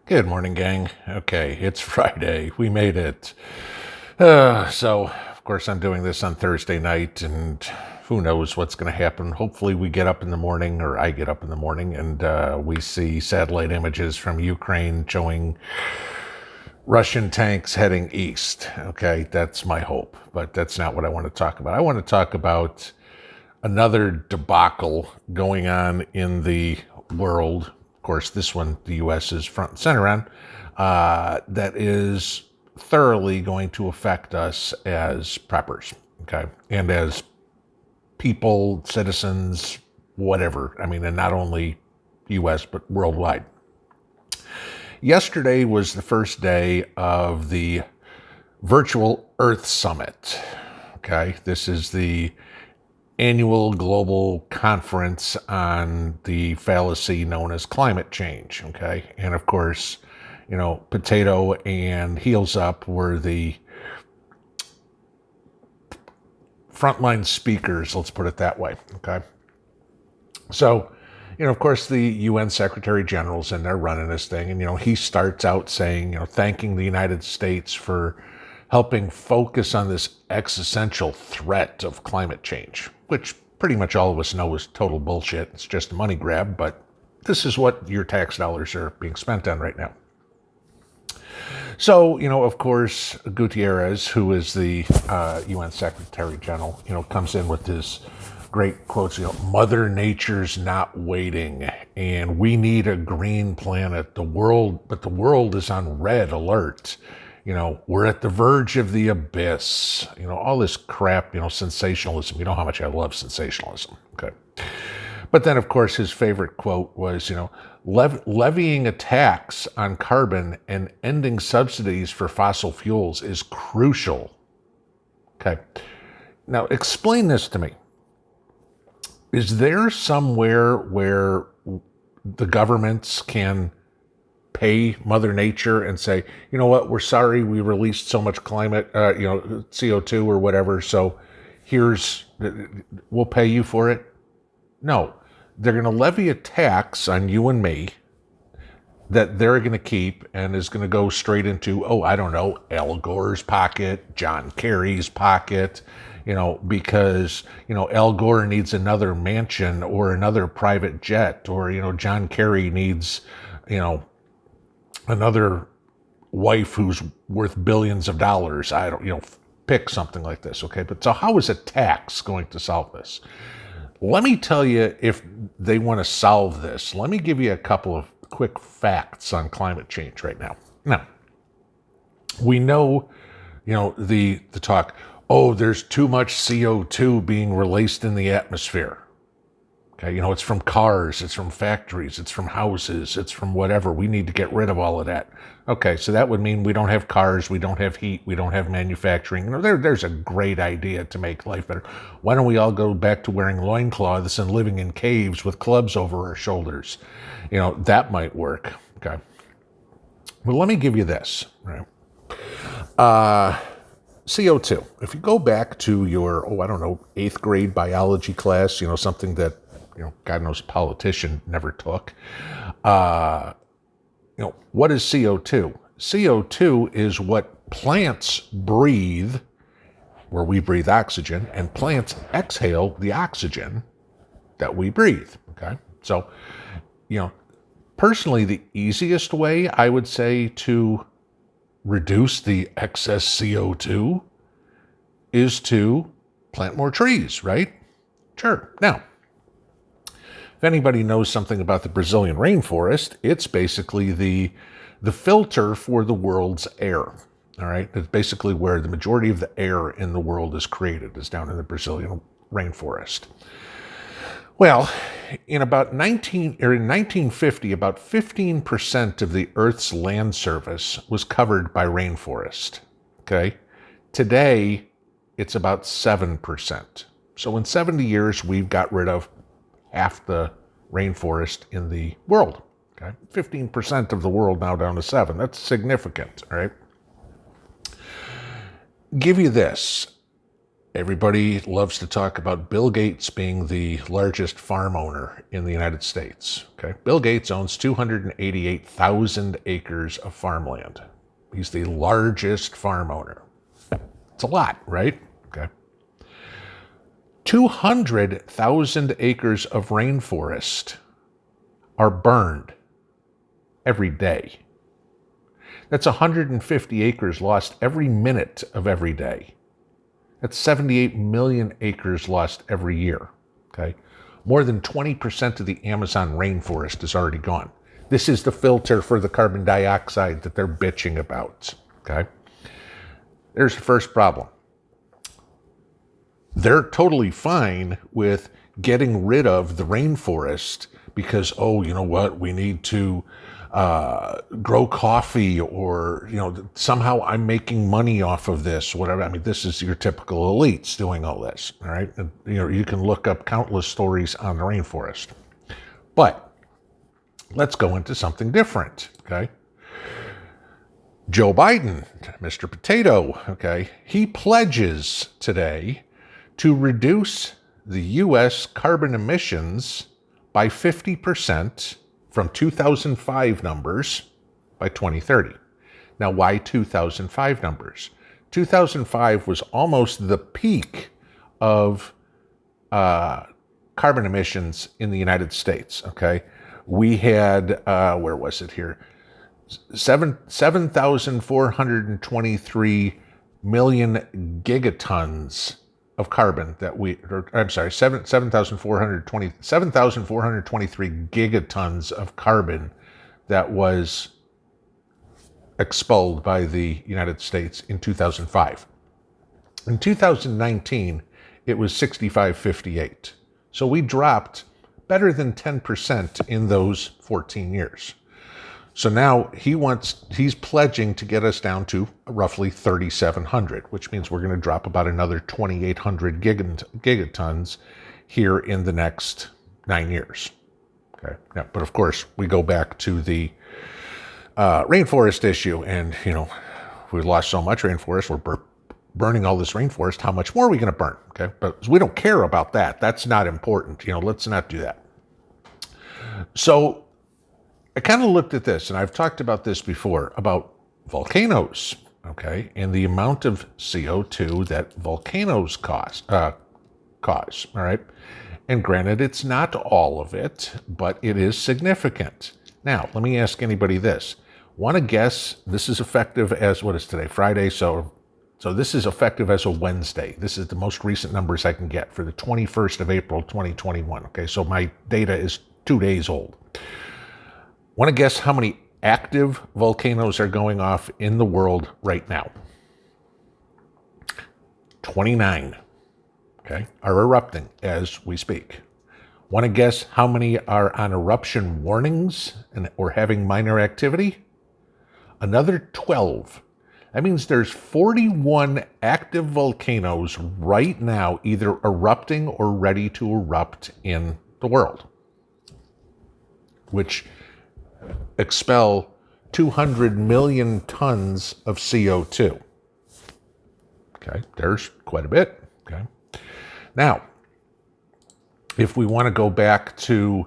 Good morning, gang. Okay, it's Friday. We made it. So, of course, I'm doing this on Thursday night, and who knows what's going to happen. Hopefully, we get up in the morning, or I get up in the morning, and we see satellite images from Ukraine showing Russian tanks heading east. Okay, that's my hope, but that's not what I want to talk about. I want to talk about another debacle going on in the world. Of course, this one, the U.S. is front and center on, that is thoroughly going to affect us as preppers, okay? And as people, citizens, whatever. I mean, and not only U.S., but worldwide. Yesterday was the first day of the Virtual Earth Summit, okay? This is the annual global conference on the fallacy known as climate change, okay? And of course, you know, Potato and Heels Up were the frontline speakers, let's put it that way, okay? So, you know, of course, the UN Secretary General's in there running this thing, and, you know, he starts out saying, you know, thanking the United States for helping focus on this existential threat of climate change, which pretty much all of us know is total bullshit. It's just a money grab, but this is what your tax dollars are being spent on right now. So, you know, of course, Gutierrez, who is the UN Secretary General, you know, comes in with his great quotes, you know, Mother Nature's not waiting, and we need a green planet. The world is on red alert. You know, we're at the verge of the abyss. You know, all this crap, you know, sensationalism. You know how much I love sensationalism. Okay. But then, of course, his favorite quote was, you know, levying a tax on carbon and ending subsidies for fossil fuels is crucial. Okay. Now, explain this to me. Is there somewhere where the governments can pay Mother Nature and say, you know what, we're sorry we released so much climate, CO2 or whatever, so we'll pay you for it? No. They're going to levy a tax on you and me that they're going to keep and is going to go straight into, I don't know, Al Gore's pocket, John Kerry's pocket, you know, because, you know, Al Gore needs another mansion or another private jet, or, you know, John Kerry needs, you know, another wife who's worth billions of dollars. I don't, you know, pick something like this, okay? But so how is a tax going to solve this? Let me tell you, if they want to solve this, let me give you a couple of quick facts on climate change right now. Now, we know, you know, the talk, there's too much CO2 being released in the atmosphere. Okay, you know, it's from cars, it's from factories, it's from houses, it's from whatever. We need to get rid of all of that. Okay, so that would mean we don't have cars, we don't have heat, we don't have manufacturing. You know, there's a great idea to make life better. Why don't we all go back to wearing loincloths and living in caves with clubs over our shoulders? You know, that might work. Okay. Well, let me give you this, right? CO2. If you go back to your, 8th grade biology class, you know, something that, you know, God knows a politician never took. You know, what is CO2? CO2 is what plants breathe, where we breathe oxygen, and plants exhale the oxygen that we breathe, okay? So, you know, personally, the easiest way, I would say, to reduce the excess CO2 is to plant more trees, right? Sure. Now, if anybody knows something about the Brazilian rainforest, it's basically the filter for the world's air. All right, it's basically where the majority of the air in the world is created, is down in the Brazilian rainforest. Well, in 1950, about 15% of the Earth's land surface was covered by rainforest. Okay, today it's about 7%. So in 70 years, we've got rid of half the rainforest in the world. Okay, 15% of the world now down to 7. That's significant, all right? Give you this. Everybody loves to talk about Bill Gates being the largest farm owner in the United States. Okay, Bill Gates owns 288,000 acres of farmland. He's the largest farm owner. It's a lot, right? Okay. 200,000 acres of rainforest are burned every day. That's 150 acres lost every minute of every day. That's 78 million acres lost every year, okay? More than 20% of the Amazon rainforest is already gone. This is the filter for the carbon dioxide that they're bitching about, okay? There's the first problem. They're totally fine with getting rid of the rainforest because, oh, you know what, we need to grow coffee, or, you know, somehow I'm making money off of this, whatever. I mean, this is your typical elites doing all this, all right? And, you know, you can look up countless stories on the rainforest. But let's go into something different, okay? Joe Biden, Mr. Potato, okay, he pledges today to reduce the U.S. carbon emissions by 50% from 2005 numbers by 2030. Now, why 2005 numbers? 2005 was almost the peak of carbon emissions in the United States, okay? We had, where was it here? 7,423 million gigatons of carbon that we, or, I'm sorry, 7,423 gigatons of carbon that was expelled by the United States in 2005. In 2019, it was 6558. So we dropped better than 10% in those 14 years. So now he's pledging to get us down to roughly 3,700, which means we're going to drop about another 2,800 gigatons here in the next 9 years. Okay. Yeah, but of course, we go back to the rainforest issue, and, you know, we lost so much rainforest, we're burning all this rainforest. How much more are we going to burn? Okay. But we don't care about that. That's not important. You know, let's not do that. So I kind of looked at this, and I've talked about this before, about volcanoes, okay, and the amount of CO2 that volcanoes cause, all right? And granted, it's not all of it, but it is significant. Now, let me ask anybody this. Want to guess, this is effective as, what is today, Friday, so this is effective as a Wednesday. This is the most recent numbers I can get for the 21st of April, 2021, okay? So my data is 2 days old. Want to guess how many active volcanoes are going off in the world right now? 29, okay, are erupting as we speak. Want to guess how many are on eruption warnings or having minor activity? Another 12. That means there's 41 active volcanoes right now either erupting or ready to erupt in the world, which expel 200 million tons of CO2. Okay, there's quite a bit. Okay. Now, if we want to go back to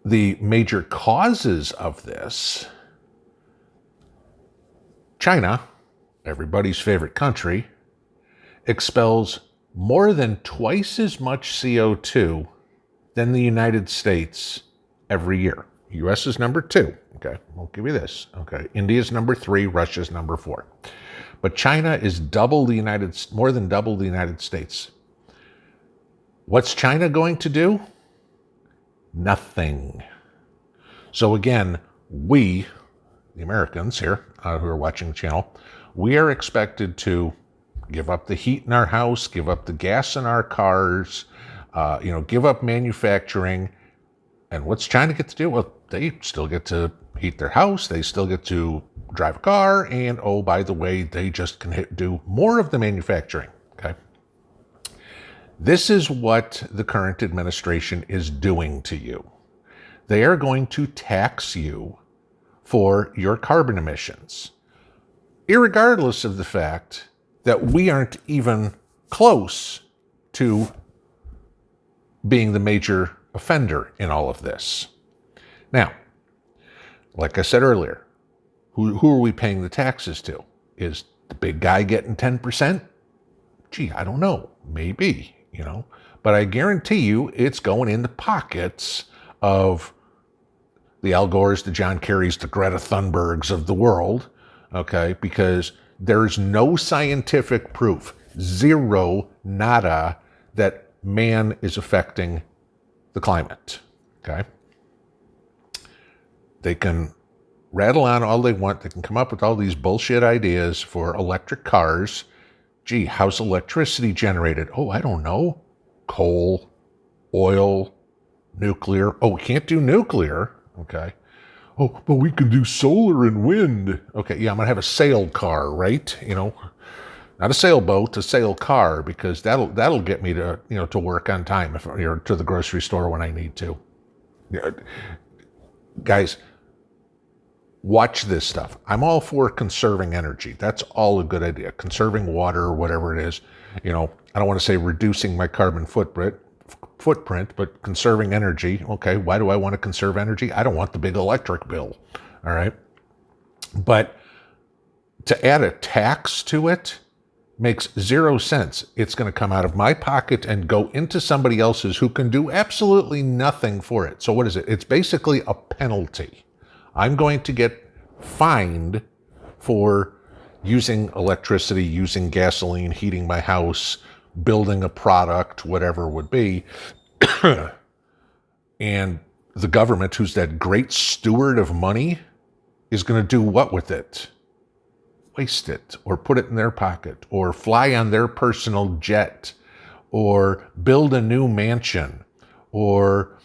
the major causes of this, China, everybody's favorite country, expels more than twice as much CO2 than the United States every year. U.S. is number 2. Okay, I'll give you this. Okay, India's number 3, Russia's number 4. But China is more than double the United States. What's China going to do? Nothing. So again, we, the Americans here who are watching the channel, we are expected to give up the heat in our house, give up the gas in our cars, give up manufacturing. And what's China get to do? Well, they still get to heat their house. They still get to drive a car. And, oh, by the way, they just can do more of the manufacturing. Okay. This is what the current administration is doing to you. They are going to tax you for your carbon emissions, irregardless of the fact that we aren't even close to being the major offender in all of this. Now, like I said earlier, who are we paying the taxes to? Is the big guy getting 10%? Gee, I don't know. Maybe, But I guarantee you it's going in the pockets of the Al Gores, the John Kerrys, the Greta Thunbergs of the world, okay? Because there's no scientific proof, zero, nada, that man is affecting the climate, okay? They can rattle on all they want. They can come up with all these bullshit ideas for electric cars. Gee, how's electricity generated? Oh, I don't know. Coal, oil, nuclear. Oh, we can't do nuclear. Okay. Oh, but we can do solar and wind. Okay, yeah, I'm going to have a sail car, right? Not a sailboat, a sail car, because that'll get me to, to work on time, or to the grocery store when I need to. Yeah. Guys, watch this stuff. I'm all for conserving energy. That's all a good idea. Conserving water or whatever it is. I don't want to say reducing my carbon footprint, but conserving energy. Okay, why do I want to conserve energy? I don't want the big electric bill. All right. But to add a tax to it makes zero sense. It's going to come out of my pocket and go into somebody else's who can do absolutely nothing for it. So what is it? It's basically a penalty. I'm going to get fined for using electricity, using gasoline, heating my house, building a product, whatever it would be. And the government, who's that great steward of money, is going to do what with it? Waste it, or put it in their pocket, or fly on their personal jet, or build a new mansion, or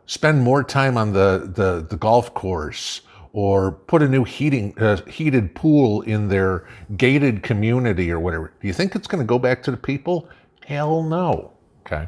spend more time on the golf course, or put a new heated pool in their gated community or whatever. Do you think it's going to go back to the people? Hell no. Okay.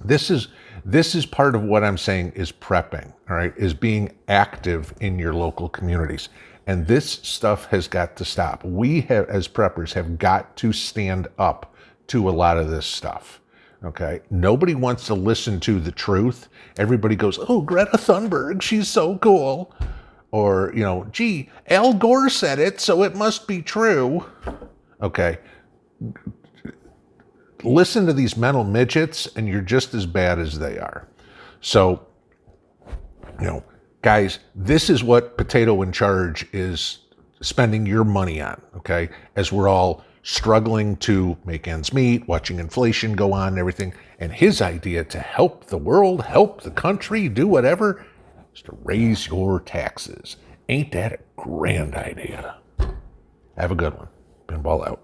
This is part of what I'm saying is prepping, all right, is being active in your local communities. And this stuff has got to stop. We have, as preppers, have got to stand up to a lot of this stuff. Okay. Nobody wants to listen to the truth. Everybody goes, oh, Greta Thunberg, she's so cool. Or, gee, Al Gore said it, so it must be true. Okay. Listen to these mental midgets, and you're just as bad as they are. So, guys, this is what Potato in Charge is spending your money on, okay? As we're all struggling to make ends meet, watching inflation go on and everything. And his idea to help the world, help the country, do whatever, is to raise your taxes. Ain't that a grand idea? Have a good one. Pinball out.